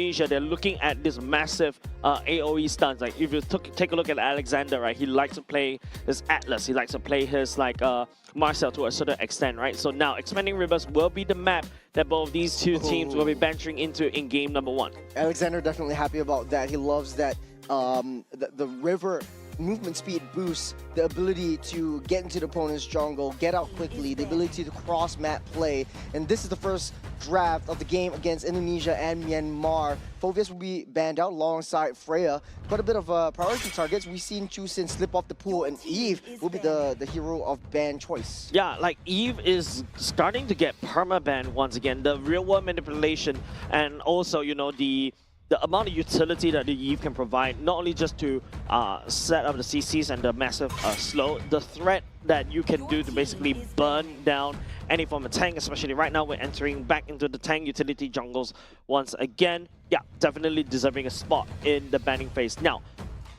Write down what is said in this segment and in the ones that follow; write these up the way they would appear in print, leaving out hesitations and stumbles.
Indonesia, they're looking at this massive AoE stuns. Like if you take a look at Alexander, right, he likes to play his Atlas, he likes to play his Marcel to a certain extent, right? So now expanding rivers will be the map that both these two teams will be venturing into in game number 1. Alexander definitely happy about that. He loves that the river movement speed boosts, the ability to get into the opponent's jungle, get out quickly, the ability to cross map play. And this is the first draft of the game against Indonesia and Myanmar. Phoveus will be banned out alongside Freya. Quite a bit of priority targets. We've seen Chusin slip off the pool, and Eve will be the hero of ban choice. Yeah, like Eve is starting to get perma-banned once again. The real-world manipulation and also, you know, the amount of utility that the Eve can provide, not only just to set up the CCs and the massive slow, the threat that you can do to basically burn down any form of tank, especially right now we're entering back into the tank utility jungles once again. Yeah, definitely deserving a spot in the banning phase. Now,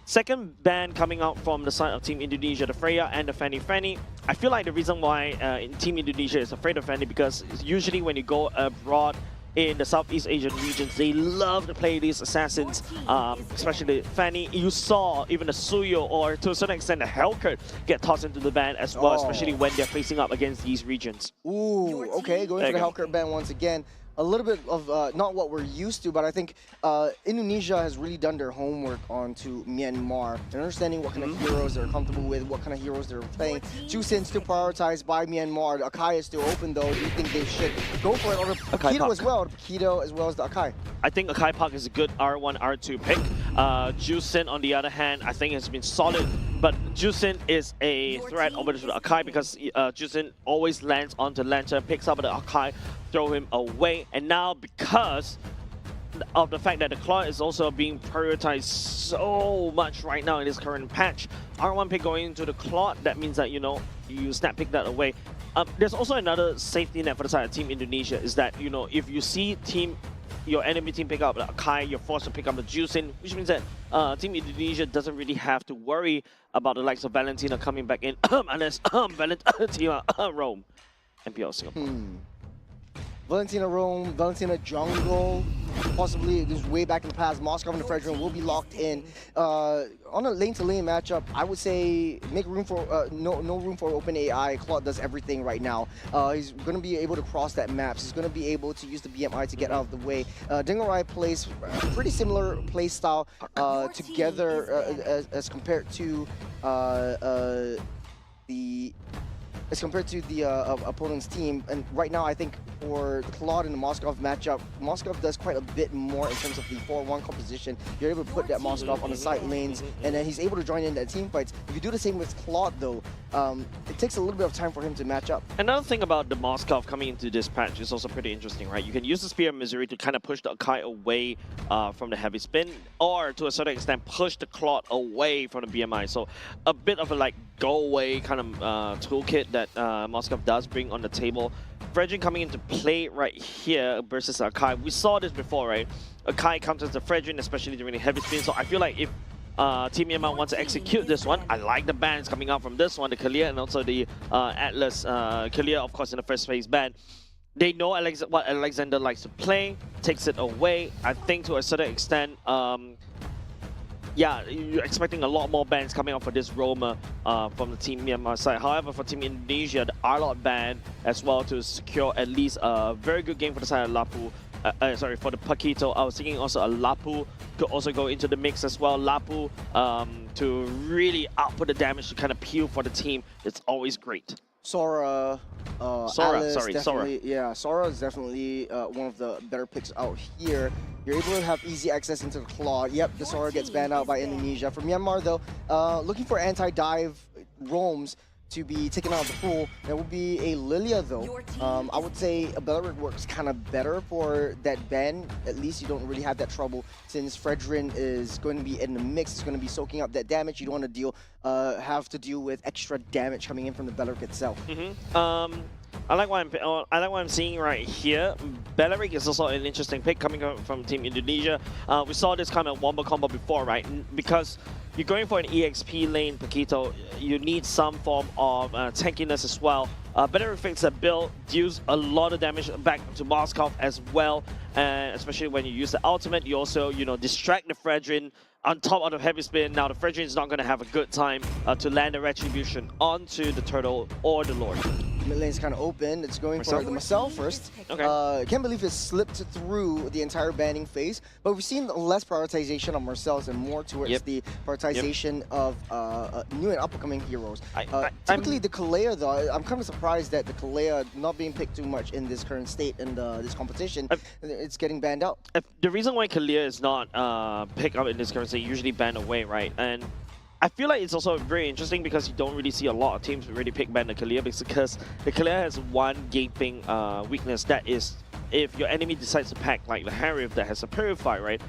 second ban coming out from the side of Team Indonesia, the Freya and the Fanny. I feel like the reason why Team Indonesia is afraid of Fanny because usually when you go abroad in the Southeast Asian regions, they love to play these assassins, especially Fanny. You saw even a Suyo or to a certain extent a Hellcat get tossed into the ban as well, especially when they're facing up against these regions. Ooh, okay, going for the Hellcat ban once again. A little bit of not what we're used to, but I think Indonesia has really done their homework onto Myanmar and understanding what kind of heroes they're comfortable with, what kind of heroes they're playing. Chusin still prioritized by Myanmar. The Akai is still open though. Do you think they should go for it? Or the Paquito as well. The Paquito as well as the Akai. I think Akai Park is a good R1, R2 pick. Juicin, on the other hand, I think has been solid. But Juicin is a threat over to the Akai because Juicin always lands onto Lantern, picks up the Akai, throw him away. And now because of the fact that the Claw is also being prioritized so much right now in this current patch, R1 pick going into the Claw, that means that, you know, you snap pick that away. There's also another safety net for the side of Team Indonesia is that, you know, if you see your enemy team pick up the Akai, you're forced to pick up the Juicin, which means that Team Indonesia doesn't really have to worry about the likes of Valentina coming back in unless Valentina roam MPL Singapore. Valentina roam, Valentina jungle, possibly this way back in the past. Moskov and the Fredrin will be locked in. On a lane-to-lane matchup, I would say make room for no room for open AI. Claude does everything right now. He's going to be able to cross that maps. He's going to be able to use the BMI to get out of the way. Dingarai plays pretty similar play style together as compared to the opponent's team. And right now, I think for the Claude and the Moskov matchup, Moskov does quite a bit more in terms of the 4-1 composition. You're able to put that Moskov on the side lanes, and then he's able to join in that team fights. If you do the same with Claude, though, it takes a little bit of time for him to match up. Another thing about the Moskov coming into this patch is also pretty interesting, right? You can use the Spear of Misery to kind of push the Akai away from the heavy spin, or to a certain extent, push the Claude away from the BMI. So a bit of a like go away kind of toolkit that Moskov does bring on the table. Fredrin coming into play right here versus Akai. We saw this before, right? Akai counters the Fredrin, especially during the heavy spin. So I feel like if Team Myanmar wants to execute this one, I like the bans coming out from this one, the Kalia and also the Atlas. Kalia, of course, in the first phase ban. They know what Alexander likes to play, takes it away. I think to a certain extent, yeah, you're expecting a lot more bans coming out for this roamer from the Team Myanmar side. However, for Team Indonesia, the R-Lot ban as well to secure at least a very good game for the side of Lapu. Sorry, for the Paquito. I was thinking also a Lapu could also go into the mix as well. Lapu to really output the damage to kind of peel for the team. It's always great. Sora, Sora. Yeah, Sora is definitely one of the better picks out here. You're able to have easy access into the Claw. Yep, the Sora gets banned out by Indonesia. For Myanmar, though, looking for anti-dive roams to be taken out of the pool. There will be a Lilia, though. I would say a Beleric works kind of better for that ban. At least you don't really have that trouble since Fredrin is going to be in the mix. It's going to be soaking up that damage. You don't want to have to deal with extra damage coming in from the Beleric itself. I like what I'm seeing right here. Beleric is also an interesting pick coming from Team Indonesia. We saw this kind of wombo combo before, right? Because you're going for an EXP lane, Paquito, you need some form of tankiness as well better fix that build deals a lot of damage back to Moskov as well, and especially when you use the ultimate, you also, you know, distract the Fredrin on top of the heavy spin. Now the Fredrin is not going to have a good time to land a retribution onto the turtle or the Lord. Mid lane's kind of open. It's going for the Marcel first. Okay. Can't believe it slipped through the entire banning phase, but we've seen less prioritization of Marcel's and more towards the prioritization of new and upcoming heroes. Typically, the Kalea, though, I'm kind of surprised that the Kalea not being picked too much in this current state in this competition. It's getting banned out. The reason why Kalea is not picked up in this current state, usually banned away, right? And I feel like it's also very interesting because you don't really see a lot of teams really pick ban the Kalea, because the Kalea has one gaping weakness, that is if your enemy decides to pack like the Harriet that has a Purify, right?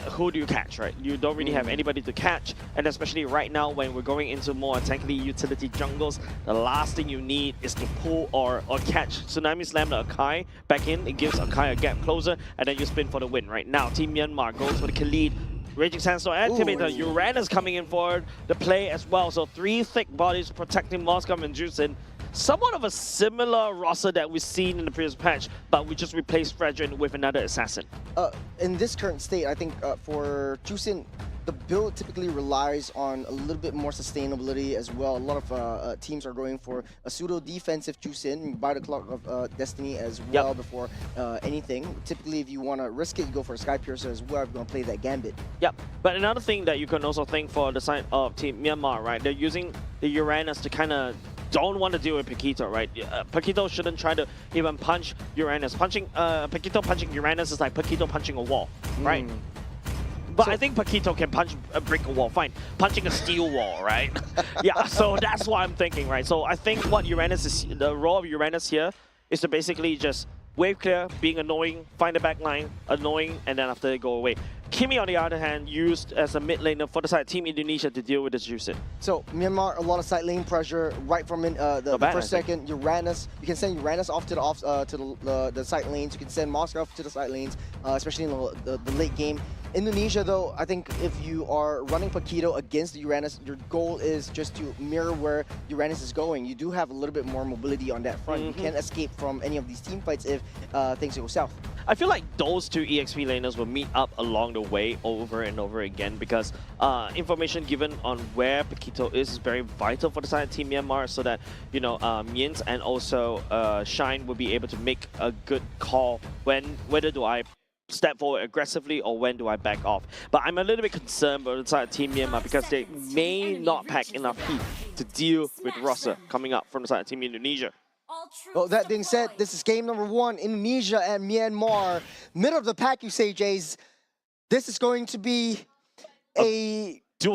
Who do you catch, right? You don't really have anybody to catch, and especially right now when we're going into more tankly utility jungles, the last thing you need is to pull or catch Tsunami Slam the Akai back in. It gives Akai a gap closer, and then you spin for the win. Right now, Team Myanmar goes for the Khalid. Raging Sandstorm activator, Uranus coming in for the play as well. So 3 thick bodies protecting Moskov and Juicin. Somewhat of a similar roster that we've seen in the previous patch, but we just replaced Fredrin with another assassin. In this current state, I think for Juicin, the build typically relies on a little bit more sustainability as well. A lot of teams are going for a pseudo-defensive Juicin, by the clock of Destiny as well before anything. Typically, if you want to risk it, you go for a Sky Piercer as well if you want to play that Gambit. Yep, but another thing that you can also think for the side of Team Myanmar, right? They're using the Uranus to kind of don't want to deal with Paquito, right? Paquito shouldn't try to even punch Uranus. Paquito punching Uranus is like Paquito punching a wall, right? But I think Paquito can punch a brick wall, fine. Punching a steel wall, right? Yeah, so that's what I'm thinking, right? So I think what Uranus is, the role of Uranus here is to basically just wave clear, being annoying, find the back line, annoying, and then after they go away. Kimi, on the other hand, used as a mid laner for the side Team Indonesia to deal with this Juicin. So Myanmar, a lot of side lane pressure right from the first second. Uranus, you can send Uranus off to the side lanes. You can send Moskov to the side lanes, especially in the late game. Indonesia, though, I think if you are running Paquito against the Uranus, your goal is just to mirror where Uranus is going. You do have a little bit more mobility on that front. You can't escape from any of these team fights if things go south. I feel like those two EXP laners will meet up along the way over and over again, because information given on where Paquito is very vital for the side of Team Myanmar, so that, you know, Miens and also Shine will be able to make a good call whether do I step forward aggressively or when do I back off. But I'm a little bit concerned about the side of Team Myanmar because they may not pack enough heat to deal with roster coming up from the side of Team Indonesia. Well, that being said, this is game number 1, Indonesia and Myanmar. Middle of the pack, you say, Jays. This is going to be a do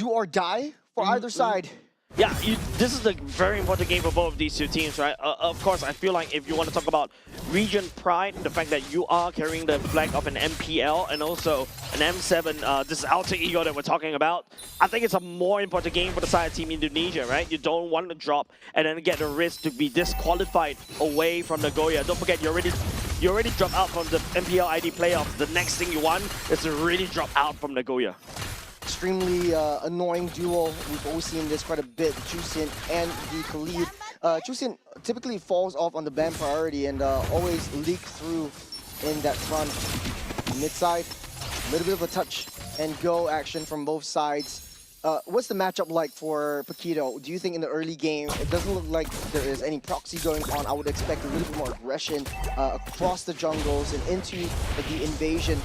or die for either side. Yeah, this is a very important game for both of these two teams, right? Of course, I feel like if you want to talk about region pride, the fact that you are carrying the flag of an MPL and also an M7, this alter ego that we're talking about, I think it's a more important game for the side of Team Indonesia, right? You don't want to drop and then get the risk to be disqualified away from the Goya. Don't forget, you already dropped out from the MPL ID playoffs. The next thing you want is to really drop out from the Goya. Extremely annoying duel. We've always seen this quite a bit, Juicin and the Khalid. Juicin typically falls off on the ban priority and always leak through in that front. Mid side, a little bit of a touch and go action from both sides. What's the matchup like for Paquito? Do you think in the early game, it doesn't look like there is any proxy going on? I would expect a little bit more aggression across the jungles and into the invasion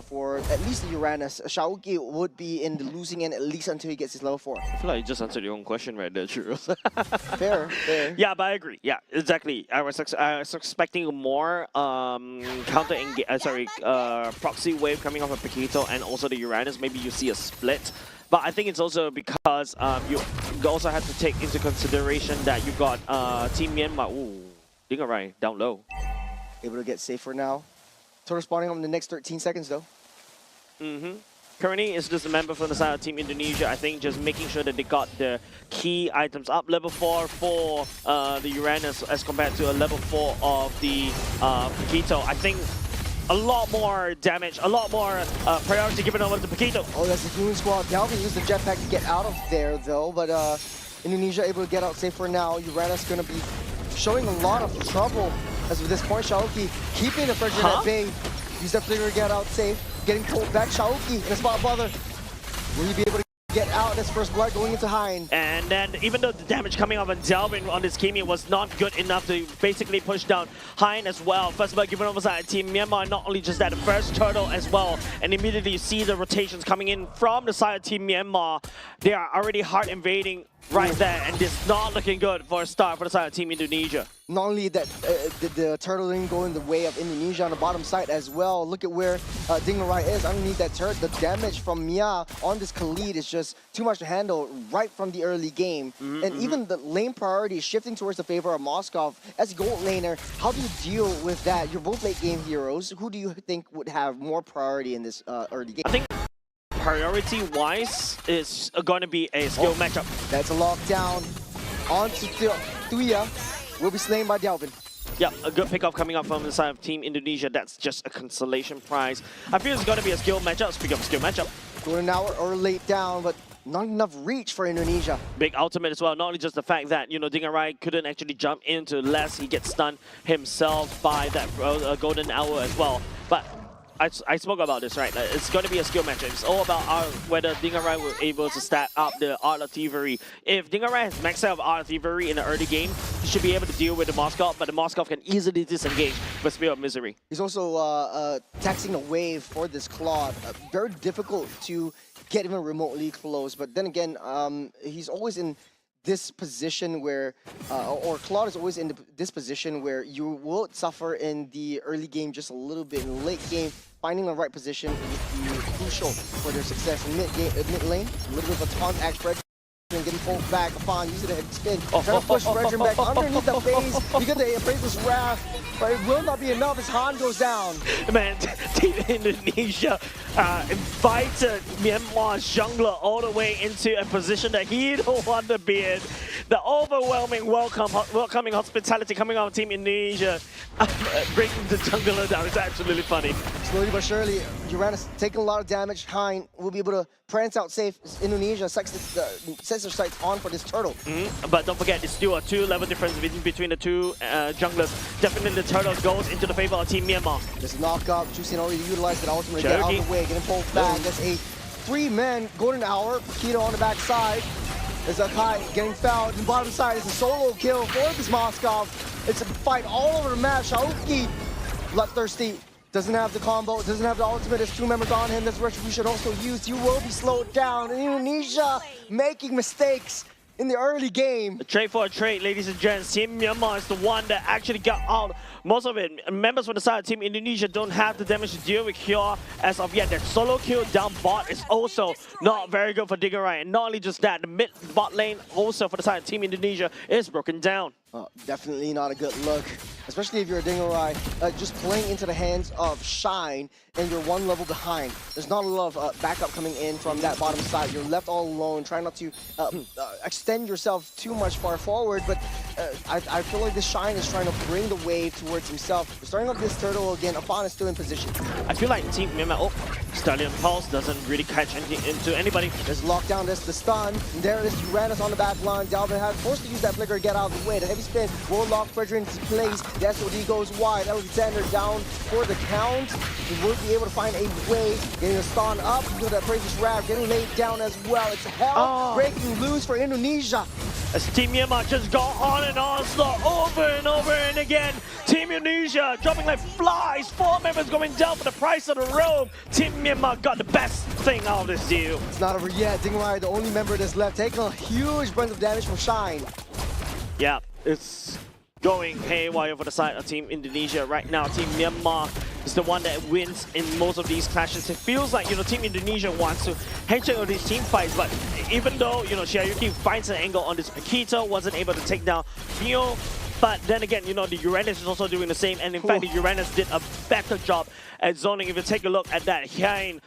for at least the Uranus. Shaoki would be in the losing end at least until he gets his level 4. I feel like you just answered your own question right there, Churro. Fair. Yeah, but I agree. Yeah, exactly. I was expecting more proxy wave coming off of Paquito and also the Uranus. Maybe you see a split. But I think it's also because you also have to take into consideration that you got Team Myanmar. Ooh, Dingarai down low. Able to get safer now. Total spawning on the next 13 seconds though. Currently, it's just a member from the side of Team Indonesia. I think just making sure that they got the key items up. Level 4 for the Uranus as compared to a level 4 of the Paquito. I think a lot more damage, a lot more priority given over to Paquito. Oh, that's the Human Squad. Now can use the jetpack to get out of there, though, but Indonesia able to get out safe for now. Uranus going to be showing a lot of trouble as with this point. Shaoki keeping the pressure at bay. Use that flicker to get out safe. Getting pulled back. Shaoki in a spot bother. Will he be able to get out this first blood going into Hein? And then even though the damage coming off on Delvin on this Kimi was not good enough to basically push down Hein as well. First blood given over side Team Myanmar, not only just that, the first turtle as well. And immediately you see the rotations coming in from the side of Team Myanmar. They are already hard invading right there, and it's not looking good for a start for the side of Team Indonesia. Not only that, the turtle didn't go in the way of Indonesia on the bottom side as well. Look at where Dingarai is underneath that turret. The damage from MYA on this Khalid is just too much to handle right from the early game. And even the lane priority is shifting towards the favor of Moskov. As gold laner, how do you deal with that? You're both late game heroes. Who do you think would have more priority in this early game? I think priority-wise, it's going to be a skill matchup. That's a lockdown. On to Tuya. Will be slain by Delvin. Yeah, a good pickup coming up from the side of Team Indonesia. That's just a consolation prize. I feel it's going to be a skill matchup. Speaking of skill matchup. Going an hour or late down, but not enough reach for Indonesia. Big ultimate as well. Not only just the fact that, you know, Dingarai couldn't actually jump into lest he gets stunned himself by that golden hour as well. But I spoke about this, right? It's going to be a skill matchup. It's all about whether Dingarai was able to stack up the Art of Thievery. If Dingarai has maxed out Art of Thievery in the early game, he should be able to deal with the Moskov, but the Moskov can easily disengage with Spear of Misery. He's also taxing a wave for this Claude. Very difficult to get even remotely close, but then again, he's always in this position where, or Claude is always in this position where you will suffer in the early game just a little bit. In the late game, finding the right position will be crucial for their success. In mid lane, a little bit of a taunt axe spread. And getting pulled back upon using a head spin. Trying to push Fredrin back underneath the face. You get the Appraiser's Wrath, but it will not be enough as Han goes down. Man, Team Indonesia invited Myanmar's jungler all the way into a position that he don't want to be in. The overwhelming welcoming hospitality coming out of Team Indonesia, breaking the jungler down. It's absolutely funny. Slowly but surely, Uranus taking a lot of damage. Hein will be able to prance out safe. Indonesia sets their sights on for this turtle. But don't forget, it's still a 2-level difference between the two junglers. Definitely the turtle goes into the favor of Team Myanmar. This knockup, Juicing already utilized it ultimately to get out of the way, getting pulled back. That's a 3-man golden hour. Keto on the back side. There's Akai getting fouled. And bottom side is a solo kill for this Moskov. It's a fight all over the map. Shaoki, bloodthirsty. Doesn't have the combo, doesn't have the ultimate. There's 2 members on him. This retribution also used. You will be slowed down. And Indonesia making mistakes in the early game. A trade for a trade, ladies and gents. Team Myanmar is the one that actually got out most of it. Members from the side of Team Indonesia don't have the damage to deal with Cure as of yet. Their solo kill down bot is also not very good for Dingarai. And not only just that, the mid bot lane also for the side of Team Indonesia is broken down. Definitely not a good look, especially if you're a Dingarai. Just playing into the hands of Shine and you're 1 level behind. There's not a lot of backup coming in from that bottom side. You're left all alone, trying not to extend yourself too much far forward, but I feel like this Shine is trying to bring the wave towards himself. We're starting up this turtle again. Afan is still in position. I feel like Team Myanmar, Stallion Pulse doesn't really catch into anybody. There's lockdown, there's the stun, and there it is, Uranus on the back line. Delvin has forced to use that flicker to get out of the way. The heavy spin will lock Fredrin into place. The SOD goes wide. Alexander down for the count. He will be able to find a way, getting a stun up. Into that Praise's Wrath, getting laid down as well. It's hell breaking loose for Indonesia. As Team Myanmar just go on and on, over and over and again. Team Indonesia dropping like flies. 4 members going down for the price of the robe. Team Myanmar got the best thing out of this deal. It's not over yet. Dingarai, the only member that's left, taking a huge brunt of damage from Shine. Yeah, it's going haywire for the side of Team Indonesia right now. Team Myanmar is the one that wins in most of these clashes. It feels like, you know, Team Indonesia wants to handshake on these team fights, but even though, you know, Shiayuki finds an angle on this, Akito wasn't able to take down Mio. But then again, you know, the Uranus is also doing the same, and in fact, the Uranus did a better job at zoning. If you take a look at that, Hein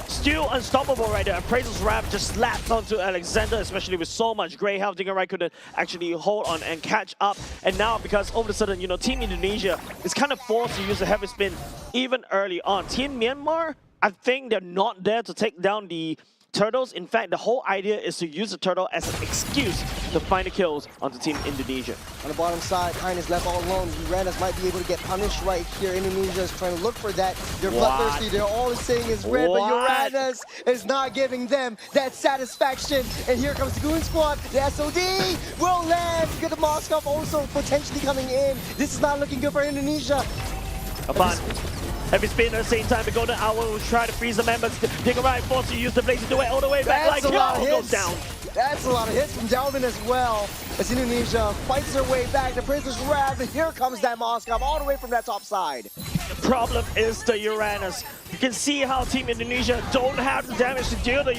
still unstoppable right there. Appraiser's Wrath just slapped onto Alexander, especially with so much gray health. Dingarai couldn't actually hold on and catch up. And now, because all of a sudden, you know, Team Indonesia is kind of forced to use a heavy spin even early on. Team Myanmar, I think they're not there to take down the Turtles, in fact, the whole idea is to use the turtle as an excuse to find the kills onto Team Indonesia. On the bottom side, Hein is left all alone. Uranus might be able to get punished right here. Indonesia is trying to look for that. They're bloodthirsty. They're all saying is red, but Uranus is not giving them that satisfaction. And here comes the Goon Squad. The SOD will land. Get the Moskov also potentially coming in. This is not looking good for Indonesia. Heavy spin at the same time, the Golden Hour will try to freeze the members. Dingerai forced to use the blaze to do it all the way back. That's like a lot of hits. goes down. That's a lot of hits from Delvin as well. As Indonesia fights their way back, the Princess Rav, and here comes that Moskov all the way from that top side. The problem is the Uranus. You can see how Team Indonesia don't have the damage to deal the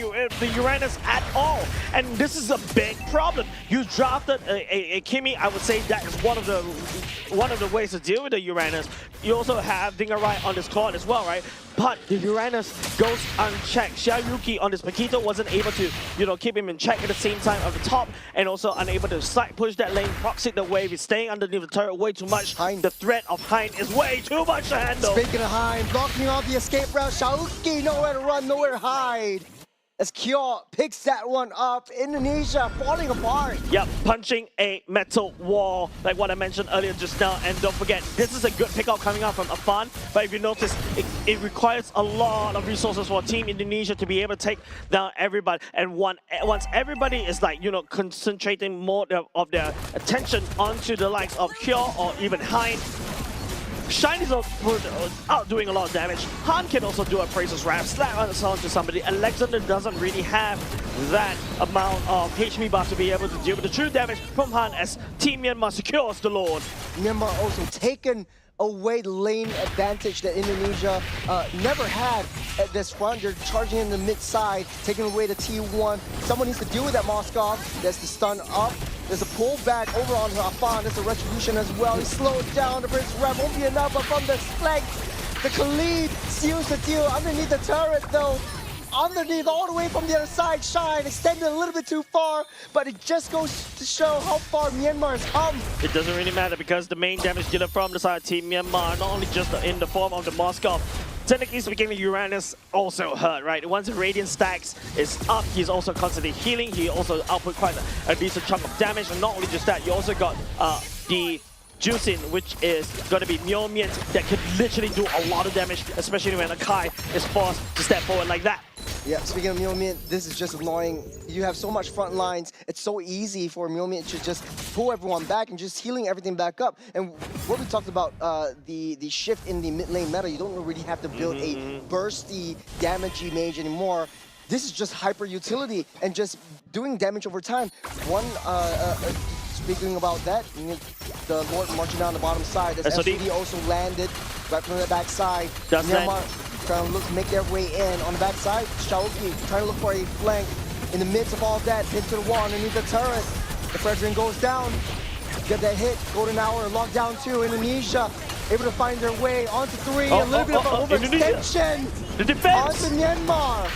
Uranus at all. And this is a big problem. You drafted a Kimi. I would say that is one of the ways to deal with the Uranus. You also have Dingerai on this squad as well, right? But the Uranus goes unchecked. Xiaoyuki on this Paquito wasn't able to, keep him in check at the same time at the top, and also unable to side push that lane, proxy the wave. He's staying underneath the turret way too much. Hein. The threat of Hein is way too much to handle. Speaking of Hein, blocking off the escape route. Xiaoyuki nowhere to run, nowhere to hide. As Kyo picks that one up, Indonesia falling apart. Yep, punching a metal wall, like what I mentioned earlier just now. And don't forget, this is a good pickup coming out from Afan. But if you notice, it requires a lot of resources for Team Indonesia to be able to take down everybody. And once everybody is concentrating more of their attention onto the likes of Kyo or even Hein, Shine is out doing a lot of damage. Han can also do a Princess Wrap, slap onto somebody. Alexander doesn't really have that amount of HP buff to be able to deal with the true damage from Han as Team Myanmar secures the Lord. Myanmar also taken away the lane advantage that Indonesia never had at this front. They're charging in the mid side, taking away the T1. Someone needs to deal with that Moskov. There's the stun up. There's a pullback over on Afan. There's a retribution as well. He slowed down. The Prince Rev won't be enough, but from the flank, the Khalid seals the deal underneath the turret though. Underneath, all the way from the other side, Shine extended a little bit too far, but it just goes to show how far Myanmar has come. It doesn't really matter because the main damage dealer from the side of Team Myanmar, not only just in the form of the Moskov, technically speaking, the Uranus also hurt, right? Once the Radiant stacks is up, he's also constantly healing. He also output quite a decent chunk of damage, and not only just that, you also got the Juicing, which is going to be Myomian that could literally do a lot of damage, especially when Akai is forced to step forward like that. Yeah, speaking of Myomian, this is just annoying. You have so much front lines. It's so easy for Myomian to just pull everyone back and just healing everything back up. And what we talked about, the shift in the mid lane meta, you don't really have to build a bursty, damagey mage anymore. This is just hyper utility and just doing damage over time. Speaking about that, the Lord marching down the bottom side. As SOD also landed right from the back side. Myanmar trying to make their way in on the back side. Xiaoki trying to look for a flank. In the midst of all that, hit to the wall underneath the turret. The Fredrin goes down. Get that hit. Golden Hour locked down too. Indonesia able to find their way onto three. A little bit of an overextension. The defense onto Myanmar.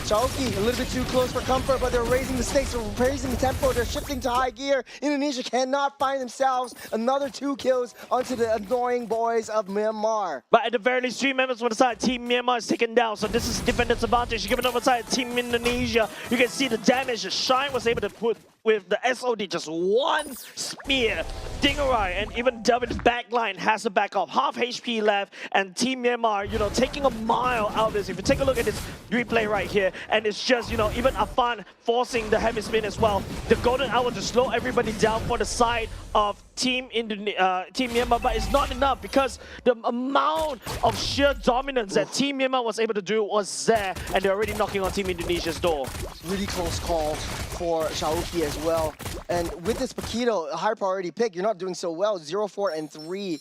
Xiaoki a little bit too close for comfort, but they're raising the stakes, they're raising the tempo, they're shifting to high gear. Indonesia cannot find themselves another 2 kills onto the annoying boys of Myanmar. But at the very least, 3 members on the side, Team Myanmar is taken down, so this is defender's advantage. Given over side, Team Indonesia, you can see the damage that Shine was able to put with the SOD, just 1 spear. Dingerai and even Delvin's backline has to back off. Half HP left, and Team Myanmar, taking a mile out of this. If you take a look at this replay right here, and it's just, even Afan forcing the heavy spin as well. The Golden Hour to slow everybody down for the side of Team Myanmar, but it's not enough because the amount of sheer dominance that Team Myanmar was able to do was there, and they're already knocking on Team Indonesia's door. Really close call for Xiaoki as well. And with this Paquito, a high priority pick, you're not doing so well. 0, 4, and 3.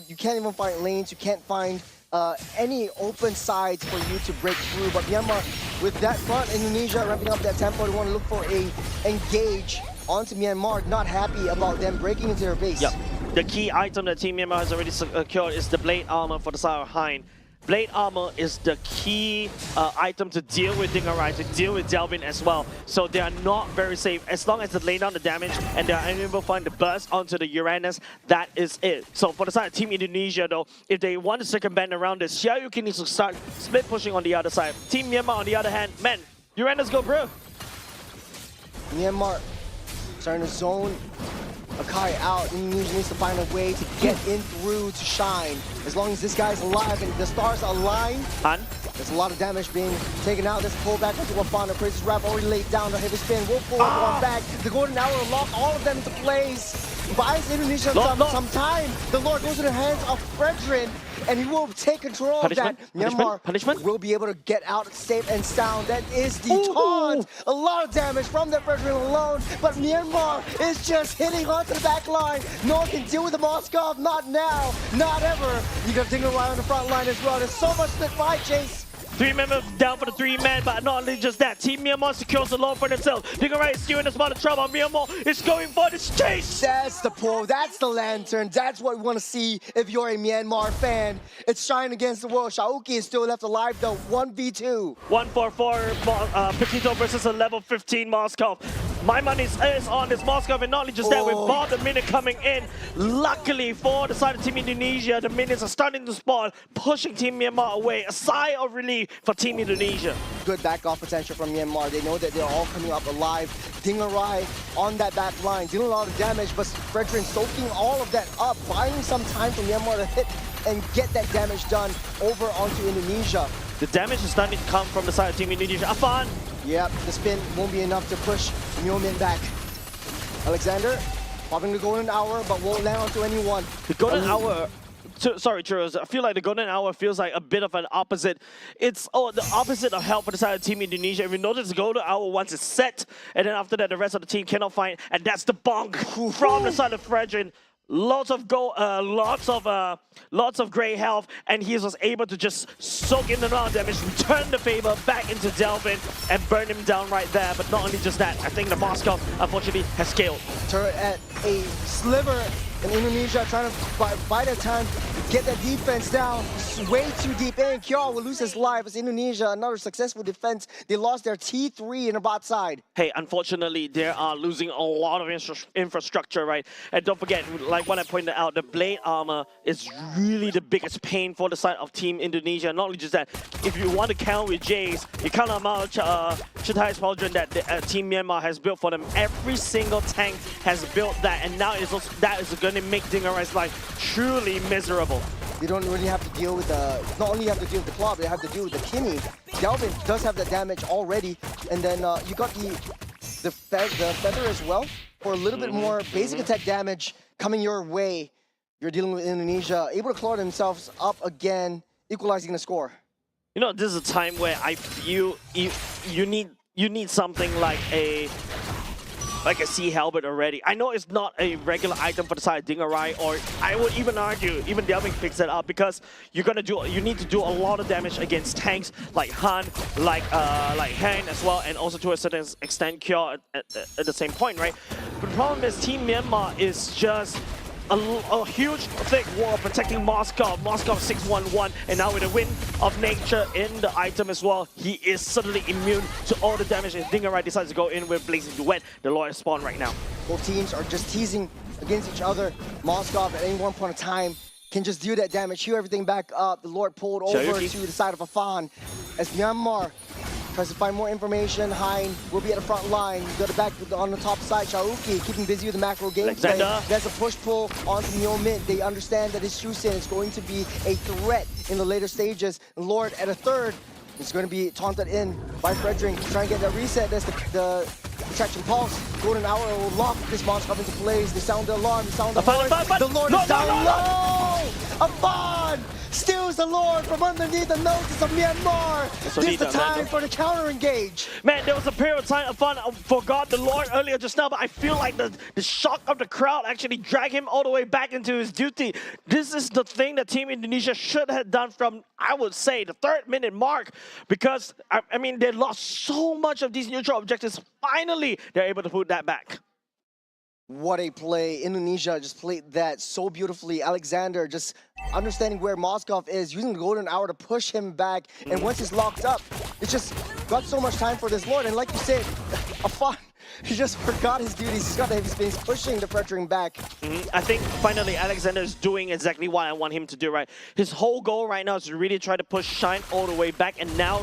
You can't even find lanes. You can't find any open sides for you to break through. But Myanmar, with that front, Indonesia ramping up that tempo, they want to look for a engage onto Myanmar. Not happy about them breaking into their base. Yep. The key item that Team Myanmar has already secured is the Blade Armor for the side of Hein. Blade Armor is the key item to deal with Dingerai, to deal with Delvin as well. So they are not very safe. As long as they lay down the damage and they are unable to find the burst onto the Uranus, that is it. So for the side of Team Indonesia though, if they want to circumvent around this, Xiaoyuki needs to start split pushing on the other side. Team Myanmar on the other hand, man, Uranus go, bro. Myanmar starting to zone Akai out. Indonesia needs to find a way to get in through to shine. As long as this guy's alive and the stars align, there's a lot of damage being taken out. This pullback into Wafana. Crazy's Wrap already laid down the heavy spin. Will pull one back. The golden hour will lock all of them into place. Buys Indonesia some time. The Lord goes in the hands of Fredrin, and he will take control of that. Myanmar will be able to get out safe and sound. That is the taunt. A lot of damage from that Fredrin alone, but Myanmar is just hitting onto the back line. No one can deal with the Moskov. Not now, not ever. You got Dinger right on the front line as well. There's so much to fight, Chase. 3 members down for the 3-man, but not only just that. Team Myanmar secures the law for themselves. Dingerai is still in a spot of trouble. Myanmar is going for this chase. That's the pull. That's the lantern. That's what we want to see if you're a Myanmar fan. It's Shine against the world. Shaoki is still left alive though. 1v2. 1-4-4 Petito versus a level 15 Moskov. My money is on this Moskov, and not only just that, with Bob the minute coming in. Luckily for the side of Team Indonesia, the minions are starting to spawn, pushing Team Myanmar away. A sigh of relief for Team Indonesia. Good back-off potential from Myanmar. They know that they're all coming up alive. Dingerai on that back line, dealing a lot of damage, but Fredrin soaking all of that up, buying some time for Myanmar to hit and get that damage done over onto Indonesia. The damage is starting to come from the side of Team Indonesia. Afan! Yep, the spin won't be enough to push Myomin back. Alexander popping the golden hour, but won't land onto anyone. The golden hour... Sorry, Churros. I feel like the golden hour feels like a bit of an opposite. It's the opposite of help for the side of Team Indonesia. If you notice, the golden hour once it's set, and then after that, the rest of the team cannot find, and that's the bonk from the side of Fredrin. Lots of great health, and he was able to just soak in the amount of damage, return the favor back into Delvin, and burn him down right there. But not only just that, I think the Moskov unfortunately has scaled. Turret at a sliver in Indonesia, trying to buy that time, get that defense down. Way too deep in. Kyo will lose his life as Indonesia, another successful defense. They lost their T3 in the bot side. Hey, unfortunately, they are losing a lot of infrastructure, right? And don't forget, like what I pointed out, the blade armor is really the biggest pain for the side of Team Indonesia. Not only just that, if you want to count with Jays, you count the amount of Chitai's Pauldron that Team Myanmar has built for them. Every single tank has built that, and now that is going to make Dingerai's life truly miserable. You don't really have to deal with not only have to deal with the claw, but you have to deal with the Kinney. Delvin does have that damage already, and then you got the feather as well for a little bit more basic attack damage coming your way. You're dealing with Indonesia, able to claw themselves up again, equalizing the score. You know, this is a time where I feel you need something like a Sea Halberd already. I know it's not a regular item for the side of Dingerai, or I would even argue, even Delvin picks it up, because you need to do a lot of damage against tanks like Han, like Han as well, and also to a certain extent Kyo at the same point, right? But the problem is Team Myanmar is just a huge, thick wall protecting Moskov. Moskov 6-1-1, and now with a Wind of Nature in the item as well, he is suddenly immune to all the damage, and Dingerai decides to go in with Blazing Duet, the lawyer spawn right now. Both teams are just teasing against each other. Moskov at any one point in time can just do that damage, heal everything back up. The Lord pulled over to the side of Afan as Myanmar tries to find more information. Hein will be at the front line. Got it back on the top side. Shaoki keeping busy with the macro gameplay. There's a push-pull onto Myomin. They understand that his Shusen is going to be a threat in the later stages. Lord at a third is going to be taunted in by Fredrin. Trying to get that reset. There's the Protection Pulse. Golden Hour will lock this Moskov into place. They sound the alarm. They sound the horn. The Lord is down low! Afan steals the Lord from underneath the noses of Myanmar. This is the time for the counter-engage. Man, there was a period of time Afan forgot the Lord earlier just now, but I feel like the shock of the crowd actually dragged him all the way back into his duty. This is the thing that Team Indonesia should have done from, I would say, the 3rd-minute mark, because, I mean, they lost so much of these neutral objectives. Finally, they're able to put that back. What a play. Indonesia just played that so beautifully. Alexander just understanding where Moskov is, using the golden hour to push him back. And once he's locked up, it's just got so much time for this Lord. And like you said, Afan, he just forgot his duties. He's got the heavy space, pushing the Fredrin back. I think finally Alexander is doing exactly what I want him to do, right? His whole goal right now is to really try to push Shine all the way back. And now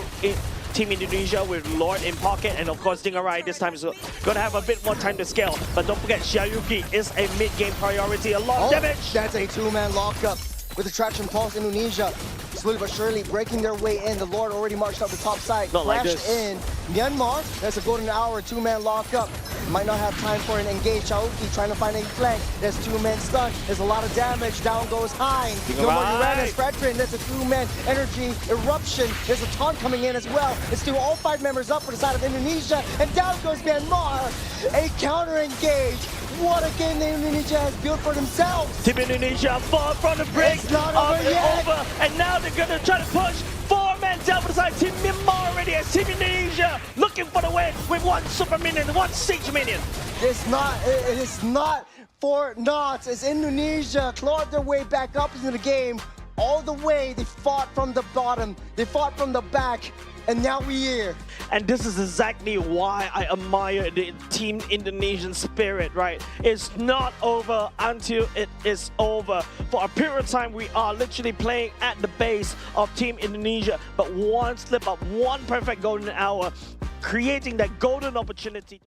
Team Indonesia with Lord in pocket, and of course Dingarai this time is going to have a bit more time to scale. But don't forget, Xiaoyuki is a mid-game priority. A lot of damage. That's a two-man lockup with the Traction Pulse. Indonesia slowly but surely breaking their way in. The Lord already marched up the top side. Not like Crashed this. in. Myanmar, that's a golden hour, two-man lockup. Might not have time for an engage. Xiaoyuki trying to find a flank. There's two-man stun. There's a lot of damage. Down goes Hein. No more Uranus. Fredrin, there's a two-man energy eruption. There's a taunt coming in as well. It's still all 5 members up for the side of Indonesia. And down goes Myanmar. A counter-engage. What a game that Indonesia has built for themselves. Team Indonesia far from the break. It's not over yet. Over, and now they're going to try to push 4 men down for the side. Team Myanmar already as Team Indonesia looking for the win with 1 super minion, 1 siege minion. It is not for naught as Indonesia clawed their way back up into the game. All the way, they fought from the bottom, they fought from the back, and now we're here. And this is exactly why I admire the Team Indonesian spirit, right? It's not over until it is over. For a period of time, we are literally playing at the base of Team Indonesia, but one slip up, one perfect golden hour, creating that golden opportunity.